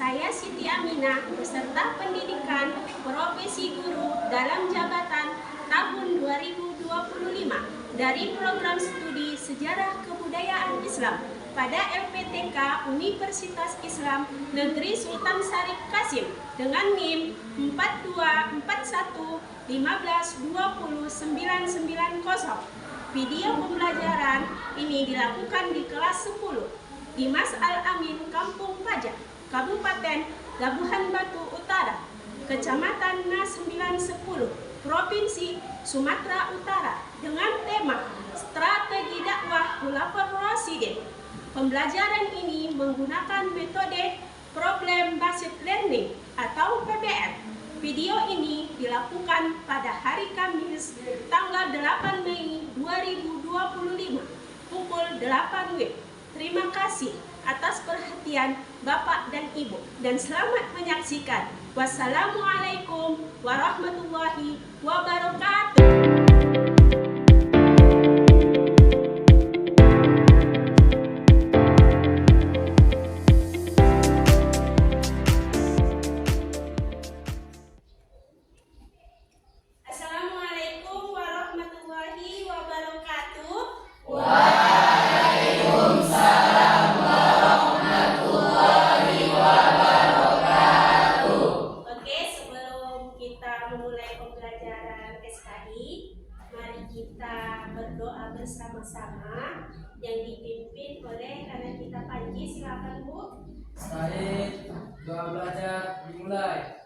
saya Siti Aminah, peserta pendidikan profesi guru dalam jabatan tahun 2025 dari program studi Sejarah Kebudayaan Islam pada LPTK Universitas Islam Negeri Sultan Syarif Kasim dengan NIM 424151020990. Video pembelajaran ini dilakukan di kelas 10 di Mas Al-Amin, Kampung Pajak, Kabupaten Labuhan Batu Utara, Kecamatan Nas 910, Provinsi Sumatera Utara dengan tema Strategi Dakwah Khulafaur Rasyidin. Pembelajaran ini menggunakan metode Problem Based Learning atau PBL. Video ini dilakukan pada hari Kamis tanggal 8 Mei 2025 pukul 8 WIB. Terima kasih atas perhatian Bapak dan Ibu dan selamat menyaksikan. Wassalamualaikum warahmatullahi wabarakatuh. Assalamualaikum warahmatullahi wabarakatuh. Waalaikumsalam warahmatullahi wabarakatuh. Oke, sebelum kita memulai pembelajaran SKI, mari kita berdoa bersama-sama yang dipimpin oleh Anak kita Panji. Silakan Bu. Baik, doa belajar dimulai.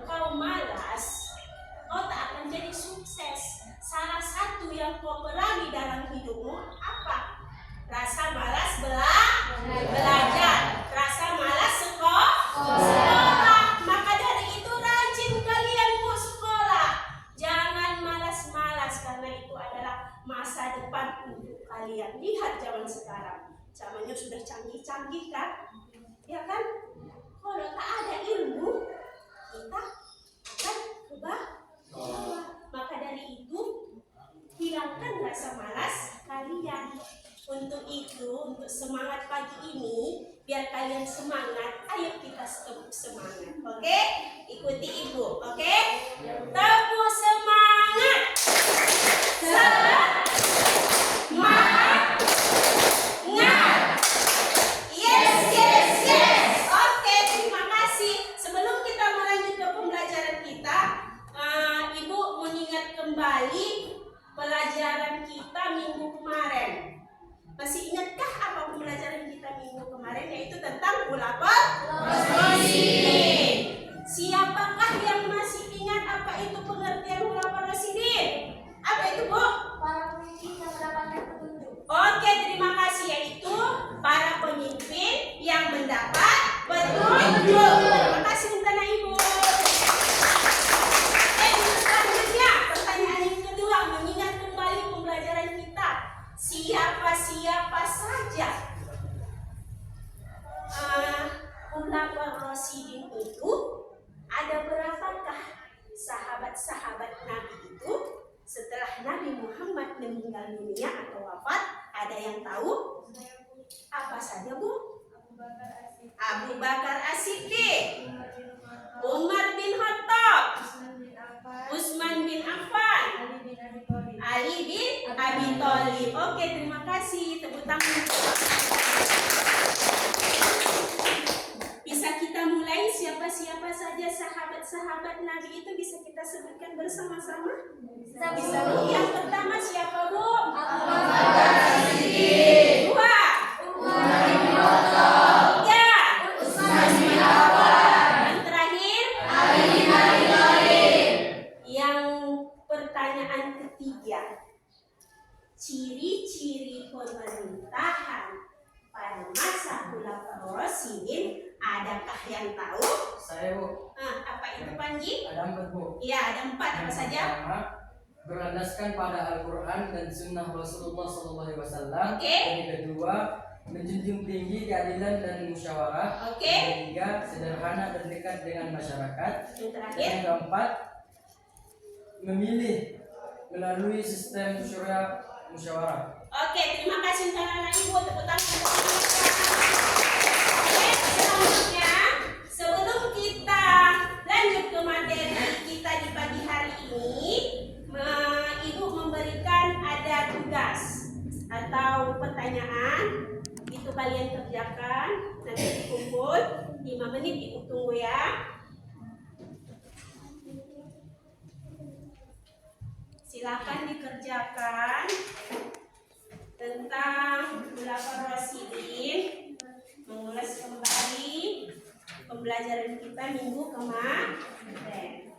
kau malas, kau tak akan jadi sukses. Salah satu yang kau perangi dalam hidupmu apa? Rasa malas belajar, rasa malas sekolah. Maka dari itu rajin kalian mau sekolah. Jangan malas-malas karena itu adalah masa depan untuk kalian. Lihat zaman sekarang, zamannya sudah canggih-canggih kan? Ya kan? Kalau tak ada ilmu, kita akan bawah. Maka dari itu, hilangkan rasa malas kalian. Untuk itu, untuk semangat pagi ini, biar kalian semangat, ayo kita tepuk semangat. Oke? Ikuti ibu, oke? Tepuk semangat. Semangat. Yes. Oke, terima kasih. Sebelum kita melanjut ke pembelajaran kita, Ibu mengingat kembali pelajaran kita minggu kemarin. Masih ingatkah apa pembelajaran kita minggu kemarin? Yaitu tentang Khulafaur-Rasyidin. Siapakah yang masih ingat apa itu pengertian Khulafaur-Rasyidin? Apa itu, Bu? Para pemimpin yang mendapatkan petunjuk. Oke, terima kasih. Yaitu para pemimpin yang mendapat petunjuk. Terima kasih untuk Ibu. Selanjutnya, pertanyaan yang kedua, mengingat kembali pembelajaran kita. Siapa saja Khulafaur-Rasyidin itu? Ada berapakah sahabat-sahabat Nabi itu setelah Nabi Muhammad meninggal dunia atau wafat? Ada yang tahu? Apa saja, Bu? Abu Bakar As-Siddiq, Umar bin Khattab, Utsman bin Affan, Ali bin Abi Thalib. Oke, terima kasih. Tepuk tangan. Bisa kita mulai siapa-siapa saja sahabat-sahabat Nabi itu bisa kita sebutkan bersama-sama? Bisa. Yang pertama siapa, Bu? Abu Bakar As-Siddiq. Dua. Umar bin Khattab. Tiga. Utsman bin Affan. Yang terakhir Ali bin Abi Thalib. Yang pertanyaan ketiga, ciri-ciri pemerintahan pada masa Khulafaur-Rasyidin, adakah yang tahu? Saya, Bu. Apa itu, Panji? Ada 4, Bu. Iya, ada 4. Apa saja? Pertama, berlandaskan pada Al-Quran dan Sunnah Rasulullah SAW. Oke. Yang kedua, menjunjung tinggi keadilan dan musyawarah. Oke. Yang ketiga, sederhana dan dekat dengan masyarakat. Yang terakhir. Yang keempat, memilih melalui sistem syura musyawarah. Oke, terima kasih untuk anak Ibu. Tepuk tangan. Oke, selanjutnya sebelum kita lanjut ke materi kita di pagi hari ini, Ibu memberikan ada tugas atau pertanyaan. Itu kalian kerjakan, nanti dikumpul 5 menit, Ibu tunggu ya. Silakan dikerjakan tentang Khulafaur-Rasyidin, mengulas kembali pembelajaran kita minggu kemarin.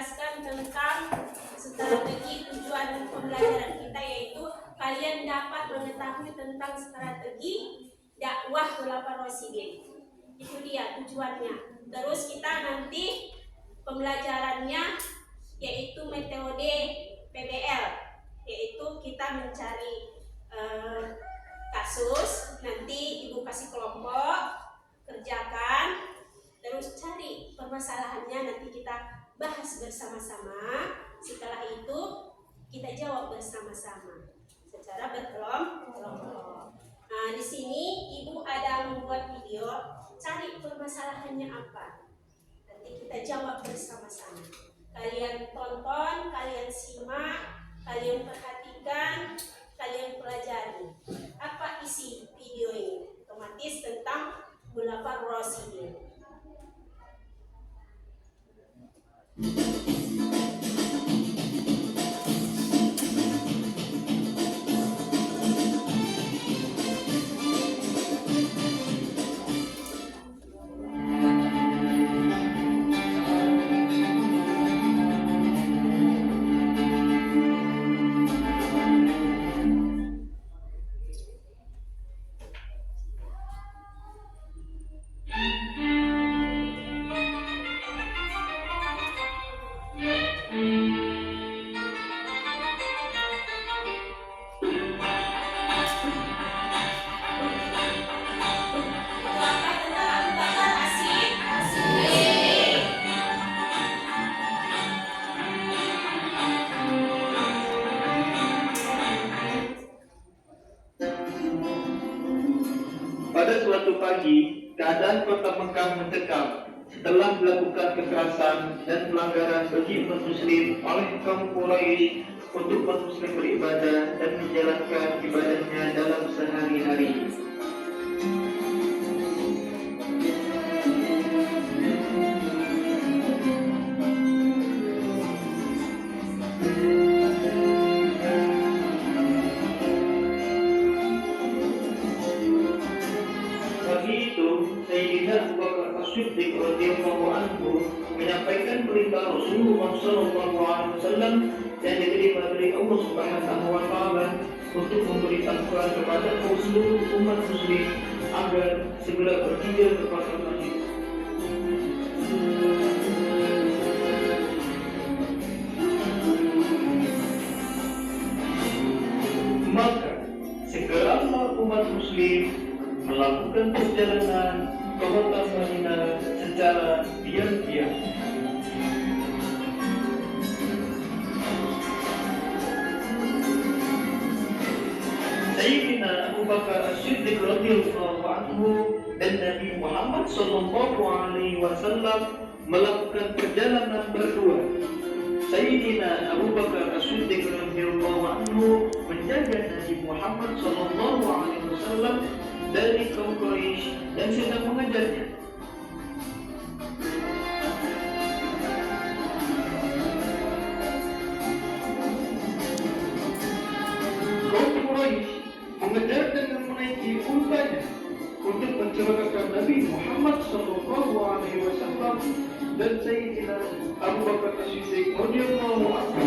menjelaskan tentang strategi tujuan pembelajaran kita, yaitu kalian dapat mengetahui tentang strategi dakwah Khulafaur Rasyidin. Itu dia tujuannya. Terus kita nanti pembelajarannya yaitu metode PBL, yaitu kita mencari kasus, nanti ibu kasih kelompok, kerjakan, terus cari permasalahannya, nanti kita bahas bersama-sama. Setelah itu kita jawab bersama-sama secara berkelompok. Nah, di sini ibu ada membuat video, cari permasalahannya apa, nanti kita jawab bersama-sama. Kalian tonton, kalian simak, kalian perhatikan, kalian pelajari apa isi video ini, otomatis tentang Khulafaur Rasyidin. Pada suatu pagi, keadaan kota Mekah mencekam setelah melakukan kekerasan dan pelanggaran bagi umat muslim oleh kaum Quraisy untuk umat muslim beribadah dan menjalankan ibadahnya dalam sehari-hari. Sayyidina Abu Bakar As-Siddiq radhiyallahu anhu menyampaikan perintah Rasulullah sallallahu alaihi wasallam yang diterima dari Allah Subhanahu wa taala untuk memberitahukan kepada seluruh umat muslim agar segera berhijrah ke pasar masjid. Maka segeralah umat muslim melakukan perjalanan ke kota Madinah secara diam-diam. Sayyidina Abu Bakar As-Siddiq radhiyallahu anhu dan Nabi Muhammad sallallahu alaihi wasallam melakukan perjalanan berdua. Sayyidina Abu Bakar As-Siddiq radhiyallahu anhu menjaga Nabi Muhammad sallallahu alaihi wasallam dari kaum Quraisy dan sedang mengajarnya. Kaum Quraisy mengejar dan menaiki untanya untuk mencelakakan Nabi Muhammad sallallahu alaihi wasallam dan Sayyidina Abu Bakar As-Siddiq radhiyallahu anhu.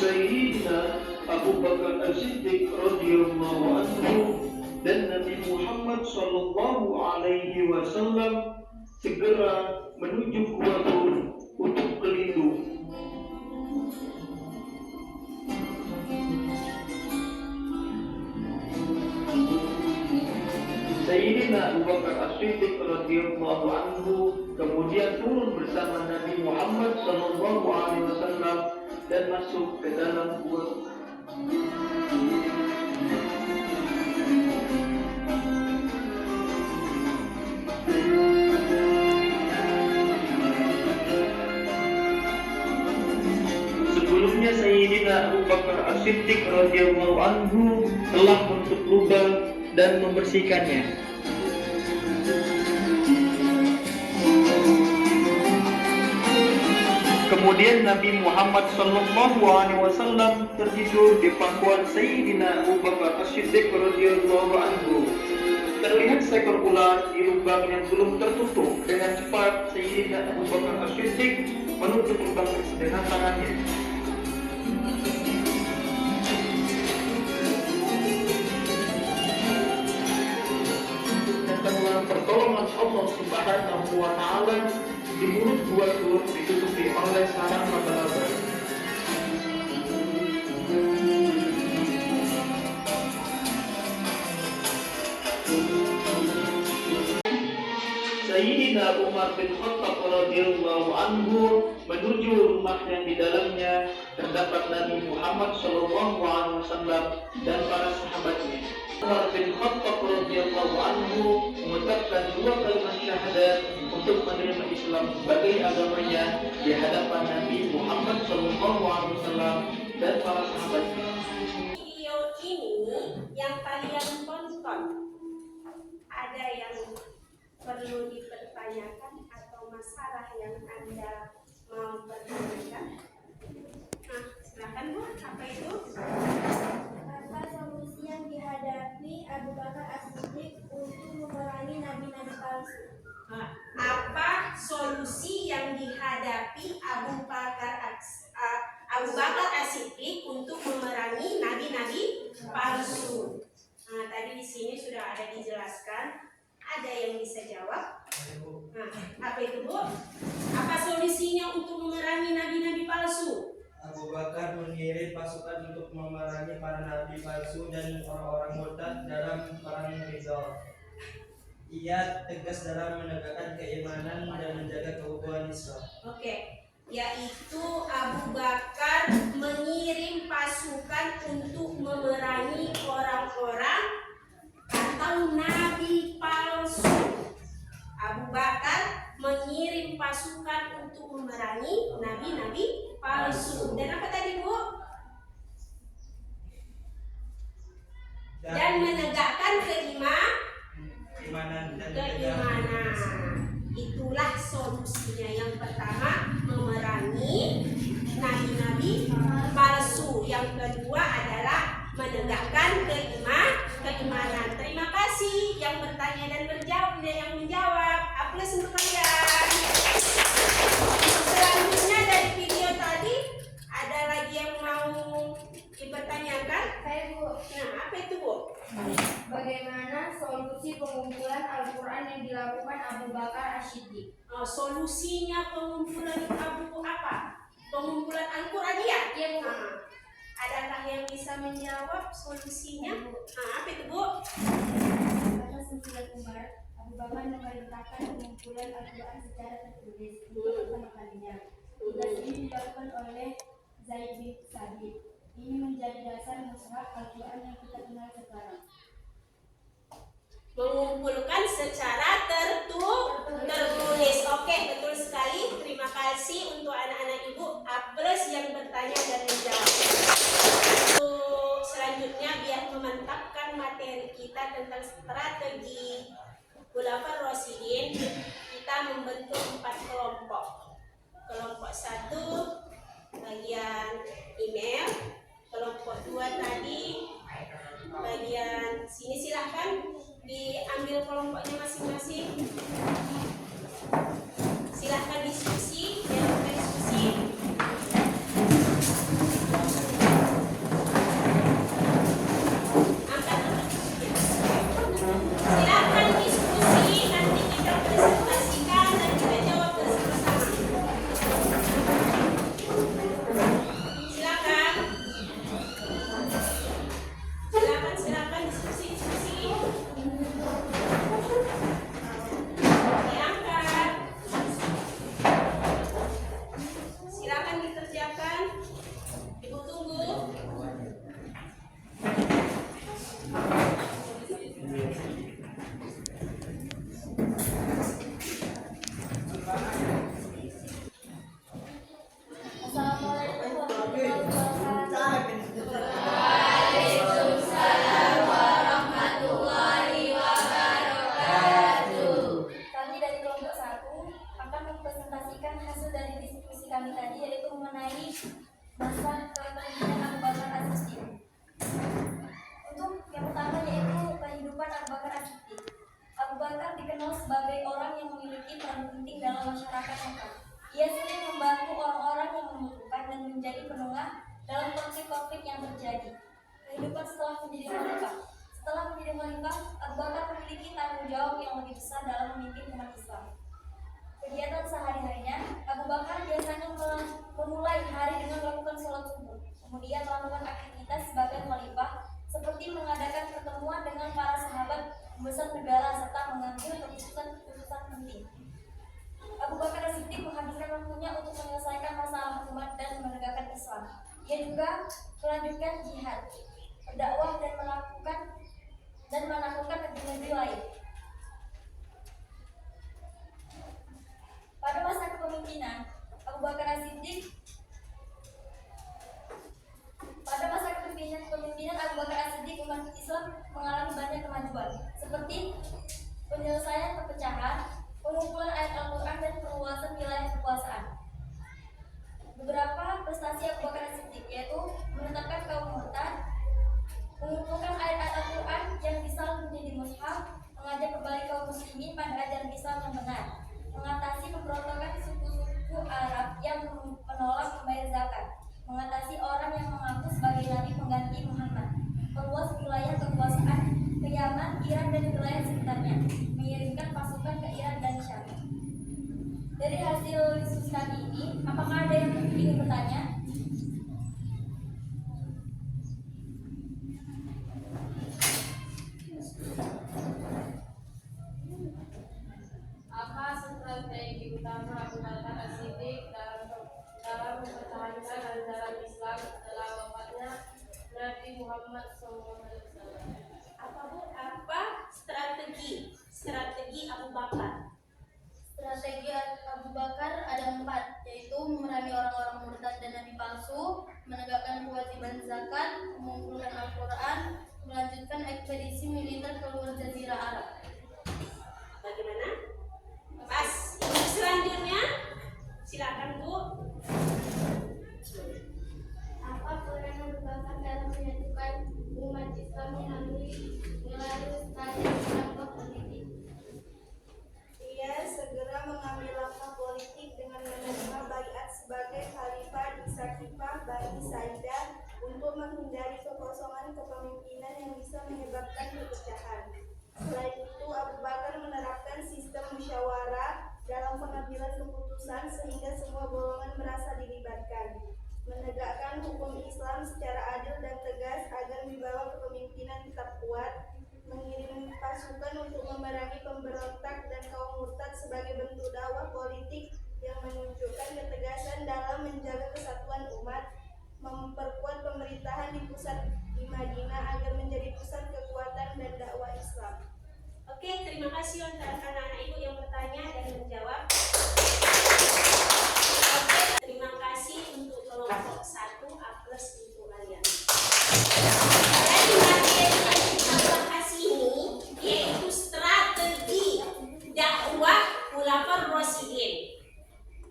Sayyidina Abu Bakar As-Siddiq radhiyallahu anhu dan Nabi Muhammad sallallahu alaihi wasallam segera menuju Gua Tur untuk berlindung. Sayyidina Abu Bakar As-Siddiq radhiyallahu anhu kemudian turun bersama Nabi Muhammad sallallahu alaihi wasallam dan masuk ke dalam gua. Sebelumnya Sayyidina Abu Bakar As-Siddiq radhiyallahu anhu telah menutup lubang dan membersihkannya. Kemudian Nabi Muhammad sallallahu alaihi wasallam tertidur di pangkuan Sayyidina Abu Bakar As-Siddiq radhiyallahu anhu. Terlihat seekor ular di lubang yang belum tertutup. Dengan cepat Sayyidina Abu Bakar As-Siddiq menutup lubang tersebut dengan tangannya. Datanglah pertolongan Allah Subhanahu wa Ta'ala. Di mulut dua telur ditutupi oleh sarang laba-laba. Sayyidina Umar bin Khattab radhiyallahu anhu menuju rumah yang di dalamnya terdapat Nabi Muhammad sallallahu alaihi wasallam dan para sahabatnya. Umar bin Khattab radhiyallahu anhu mengucapkan dua kalimat syahadat untuk menerima Islam sebagai agamanya di hadapan Nabi Muhammad sallallahu alaihi wasallam dan para sahabatnya. Video ini yang kalian tonton, ada yang perlu dipertanyakan atau masalah yang Anda mau pertanyakan? Nah, silakan Bu, apa itu? Apa solusi yang dihadapi Abu Bakar As-Siddiq untuk memerangi nabi-nabi palsu? Nah, apa solusi yang dihadapi Abu Bakar As-Siddiq untuk memerangi nabi-nabi palsu? Nah, tadi di sini sudah ada dijelaskan. Ada yang bisa jawab? Nah, apa itu Bu? Apa solusinya untuk memerangi nabi-nabi palsu? Abu Bakar mengirim pasukan untuk memerangi para nabi palsu dan orang-orang murtad dalam perang Ridha. Ia tegas dalam menegakkan keimanan dan menjaga keutuhan Islam. Oke, yaitu Abu Bakar mengirim pasukan untuk memerangi orang-orang atau nabi palsu. Abu Bakar mengirim pasukan untuk memerangi nabi-nabi palsu. Dan apa tadi Bu? Dan menegakkan keimanan dan keimanan. Itulah solusinya. Yang pertama, memerangi nabi-nabi palsu. Yang kedua adalah menegakkan keimanan. Terima kasih yang bertanya dan yang menjawab. Aplaus untuk kalian. Selanjutnya dari video tadi, ada lagi yang mau dipertanyakan? Saya Bu, Nah, apa itu Bu? bagaimana solusi pengumpulan Al-Quran yang dilakukan Abu Bakar As-Siddiq? Solusinya pengumpulan Pengumpulan Al-Quran ya? Iya Bu. Nah, adakah yang bisa menjawab solusinya? Nah, apa itu Bu? Kata Sufyan Umar, Abu Bakar memerintahkan pengumpulan Al-Quran secara tertulis untuk pertama kalinya. Tugas ini dilakukan oleh Zaid bin Sabit. Ini menjadi dasar mushaf Al-Quran yang kita kenal sekarang. Mengumpulkan secara tertulis. Oke, betul sekali. Terima kasih untuk anak-anak Ibu. Aplaus yang bertanya dan menjawab. Untuk selanjutnya, biar memantapkan materi kita tentang strategi Khulafaur Rasyidin, kita membentuk 4 kelompok. Kelompok 1 bagian email, kelompok 2 tadi bagian sini. Silahkan diambil kelompoknya masing-masing. Silahkan diskusi, dilakukan diskusi. Silahkan diskusi, nanti kita presentasikan dan kita jawab bersama-sama. Silakan diskusi. Diangkat. Silakan dikerjakan. Ibu tunggu. Assalamualaikum warahmatullahi wabarakatuh. Kami dari kelompok 1 akan mempresentasikan hasil dari diskusi kami tadi, yaitu mengenai masa kepemimpinan Abu Bakar As-Siddiq. Untuk yang pertama yaitu kehidupan Abu Bakar As-Siddiq. Abu Bakar dikenal sebagai orang yang memiliki peran penting dalam masyarakat Mekah. Ia sering membantu orang-orang yang membutuhkan dan menjadi penengah dalam konflik-konflik yang terjadi. Kehidupan setelah menjadi khalifah. Setelah menjadi khalifah, Abu Bakar memiliki tanggung jawab yang lebih besar dalam memimpin umat Islam. Kegiatan sehari-harinya, Abu Bakar biasanya memulai hari dengan melakukan sholat subuh, kemudian melakukan aktivitas sebagai khalifah seperti mengadakan pertemuan dengan para sahabat, pembesar negara, serta mengambil keputusan-keputusan penting. Abu Bakar As-Siddiq menghabiskan waktunya untuk menyelesaikan masalah umat dan menegakkan Islam. Ia juga melanjutkan jihad, berdakwah dan melakukan negeri-negeri lain. Pada masa kepemimpinan Abu Bakar As-Siddiq umat Islam mengalami banyak kemajuan, seperti penyelesaian perpecahan, pengumpulan ayat Al-Quran, dan perluasan wilayah kekuasaan. Beberapa prestasi Abu Bakar As-Siddiq yaitu menetapkan kaum murtad, mengumpulkan ayat Al-Quran yang disalin menjadi mushaf, mengajak kembali kaum muslimin pada ajaran Islam yang benar, mengatasi pemberontakan suku-suku Arab yang menolak membayar zakat, mengatasi orang yang mengaku sebagai nabi pengganti Muhammad, perluas wilayah kekuasaan ke Yaman, Iran, dan wilayah sekitarnya, mengirimkan pasukan ke Iran dan Syam. Dari hasil diskusi kami ini, apakah ada yang ingin bertanya? Apa strategi utama Abu Bakar As-Siddiq dalam mempertahankan ajaran Islam setelah wafatnya Nabi Muhammad SAW? Apa strategi Abu Bakar? Strategi Abu Bakar ada 4, yaitu memerangi orang-orang murtad dan nabi palsu, menegakkan kewajiban zakat, mengumpulkan Al-Quran, melanjutkan ekspedisi militer ke luar Jazirah Arab. Bagaimana? Pas. Selanjutnya, silakan Bu. Apa peran Abu Bakar dalam menyatukan umat Islam melalui langkah politik? Ia segera mengambil langkah politik dengan menerima baiat sebagai khalifah di Saqifah Bani Sa'idah untuk menghindari kekosongan kepemimpinan yang bisa menyebabkan perpecahan. Selain itu, Abu Bakar menerapkan sistem musyawarah dalam pengambilan keputusan sehingga semua golongan merasa dilibatkan. Menegakkan hukum Islam secara adil dan tegas agar wibawa kepemimpinan tetap kuat. Mengirim pasukan untuk memerangi pemberontak dan kaum murtad sebagai bentuk dakwah politik yang menunjukkan ketegasan dalam menjaga kesatuan umat. Memperkuat pemerintahan di pusat di Madinah agar menjadi pusat kekuatan dan dakwah Islam. Oke, terima kasih untuk anak-anak ibu yang bertanya dan menjawab. Oke, terima kasih untuk kelompok 1 A+ untuk kalian. Dari materi yang kita bahas ini yaitu strategi dakwah Khulafaur Rasyidin.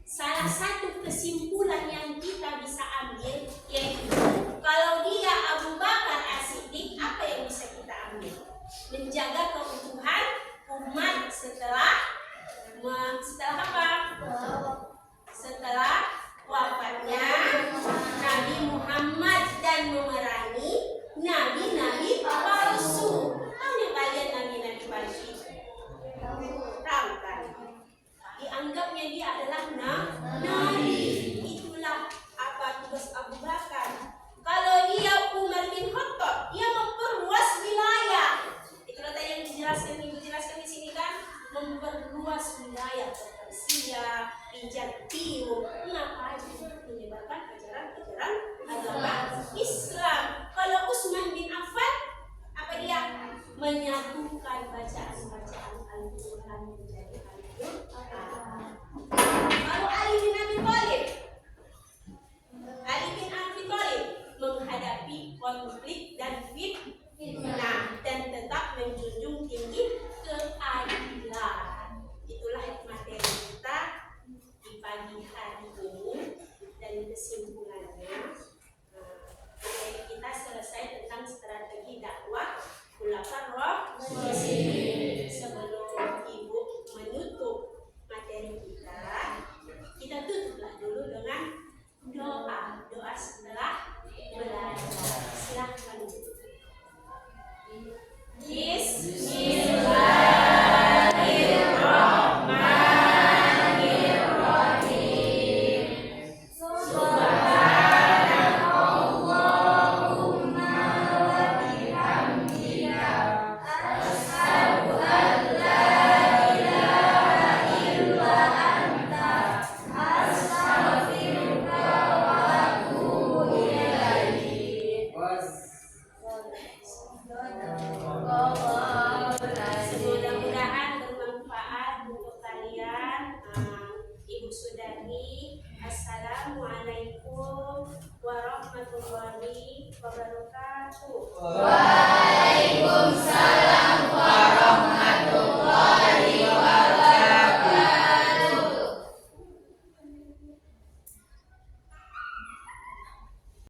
Salah satu kesimpulan yang kita bisa ambil yaitu kalau dia Abu Bakar As-Siddiq, apa yang bisa kita ambil? Menjaga keutuhan umat setelah apa? Setelah wafatnya Nabi Muhammad dan memerangi nabi-nabi palsu. Tahu kalian nabi-nabi palsu? Tahu kan? Dianggapnya dia adalah nabi. Itulah apa tugas Abu Bakar. Kalau dia Umar bin Khattab, dia memperluas wilayah. Itulah tadi yang dijelaskan di sini kan, memperluas wilayah ke Persia, Bizantium. Ngapain? Menyebarkan ajaran-ajaran agama Islam. Kalau Utsman bin Affan, apa dia? Menyatukan bacaan-bacaan Al-Quran menjadi Al-Quran. Kalau Ali bin Abi Thalib menghadapi konflik dan fitnah dan tetap menjunjung tinggi keadilan. Itulah materi kita di pagi hari ini, dan kesimpulannya materi kita selesai tentang strategi dakwah Khulafaur Rasyidin. Sebelum Assalamualaikum warahmatullahi wabarakatuh. Waalaikumsalam